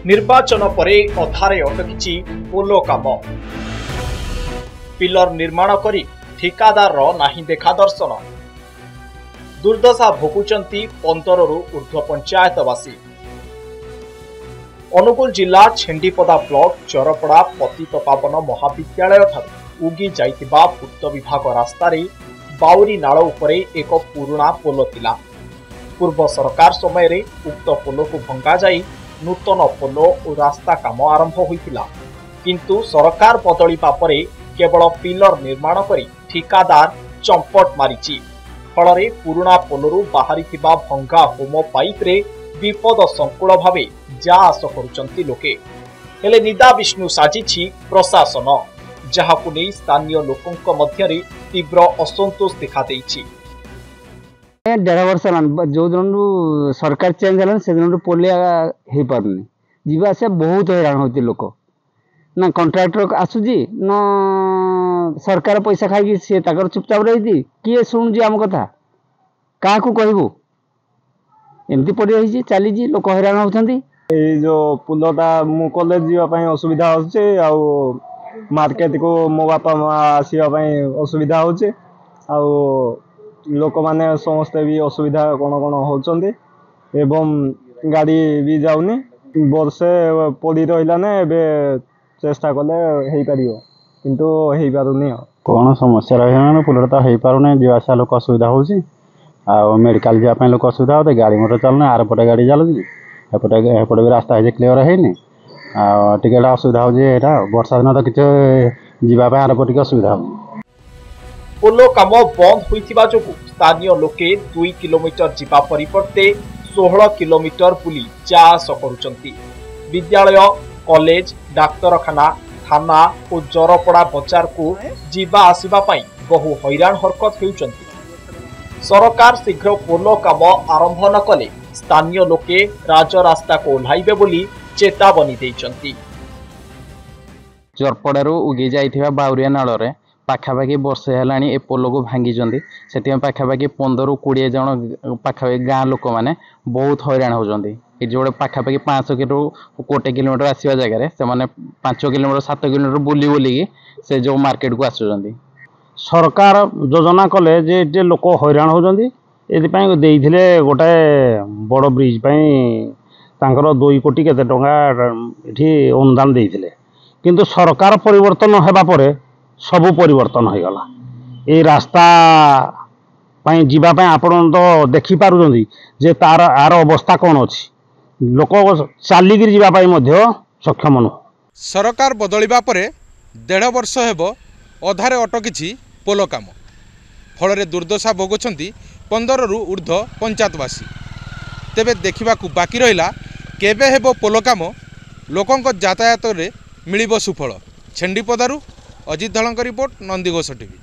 निर्वाचन परे अधारे अटकी पोलो काम पिलर निर्माण करी ठिकादार नाही देखा दर्शन दुर्दशा भोगुचंती 15 रु ऊर्ध्व पंचायतवासी। अनुगुल जिला छेंडीपदा ब्लॉक चरपड़ा पतित पावन महाविद्यालय ठारू उगी जाइतिबा पूर्त विभाग रास्तार बाउरी नाल उपरे एक पुराना पोलो थिला। पूर्व सरकार समय उक्त पोलो को भंगा जाई नूतन पोलो और रास्ता काम आरंभ होइतिला, किंतु सरकार बदलिबा परे केवल पिलर निर्माण करी ठिकादार चंपट मारिछि। फलरे पुराना पोलरू बाहरी थिबा भंगा होम पाइप रे विपद संकुल भावे जा आस करुचंती लोके। हेले निदा विष्णु साजिछि प्रशासन, जहाकु नै स्थानीय लोकंक मध्यरे तीव्र असंतोष देखा देइछि। 1.5 वर्ष जो दिन सरकार चेंज है से दिन पोलिया हो पारनी जीवा से बहुत हैरान होती लोक ना कंट्राक्टर आसूजी ना सरकार पैसा खाई सी चुपचाप रही किए शुणुची आम कथा क्या कहबू एमती पड़ रही चली लोक हैरान होती। जो पुलटा मु कॉलेज जावाई असुविधा हो मार्केट को मो बापा माँ आसवाई असुविधा हो लोक माने समस्ते भी असुविधा कौन कौन होचंदी एवं गाड़ी भी जाऊनी वर्षे पड़ी रहा एबे चेष्टा कले हो पारियो किंतु हो पारुनी कौन समस्या रही पुलर तो हो पारे जावासा लोक असुविधा हो मेडिकल जावाई लोक असुविधा होते गाड़ी मोटर चलना आर पटे गाड़ी चलुची एपटे भी रास्ता है क्लीयर है टिके असुविधा हो वर्षा दिन तो किसी जीवाई आर पटे असुविधा हो। पोलो काम बंद होइथिबा जोगु स्थानीय लोके 2 किलोमीटर जीवा परिवर्ते 16 किलोमीटर बुली जा आस करुचंती। विद्यालय कॉलेज डाक्तरखाना थाना और जरपड़ा बजार को जीवा आसीबा पई बहु हैरान हरकत हेउचंती। सरकार शीघ्र पोलो काम आरंभ न कले स्थानीय लोके राजरास्ता को ओह्लाइबे बोली चेतावनी देइचंती। जरपड़ारू उगी जाइथिबा बाउरिया नाଳରେ पाखापाखि वर्षे है ए पोलो को भांगी से पाखापाखि 15 ରୁ 20 जन पाखापाखि गाँ लोक मैंने बहुत हैरान होती। जो पाखापाखि 500 1 किलोमीटर आसवा जगह से 5 किलोमीटर 7 किलोमीटर बुली बुलिकी से जो मार्केट को आसुँच सरकार योजना कले जे लोक हैरान होती गोटे बड़ ब्रिज पर 2 कोटी केते टंका अनुदान देते किंतु सरकार परिवर्तन होगा पर सबू परिवर्तन हो गला। ये रास्ता जीवाई आपण तो देखिपार जे तार आर अवस्था कौन अच्छी लोक चलिक जावाई सक्षम नुह। सरकार बदलिबा परे 1.5 वर्ष हेब अधारे अटकी पोलो काम फल दुर्दशा भोगुंट 15 रु ऊर्ध्व पंचायतवासी। तेबे देखा बाकी रहा केबे हेब पोलो काम लोकंक यातायात रे मिलिबो सुफल। छेंडीपदारू अजित धलंक रिपोर्ट नंदीघोष टीवी।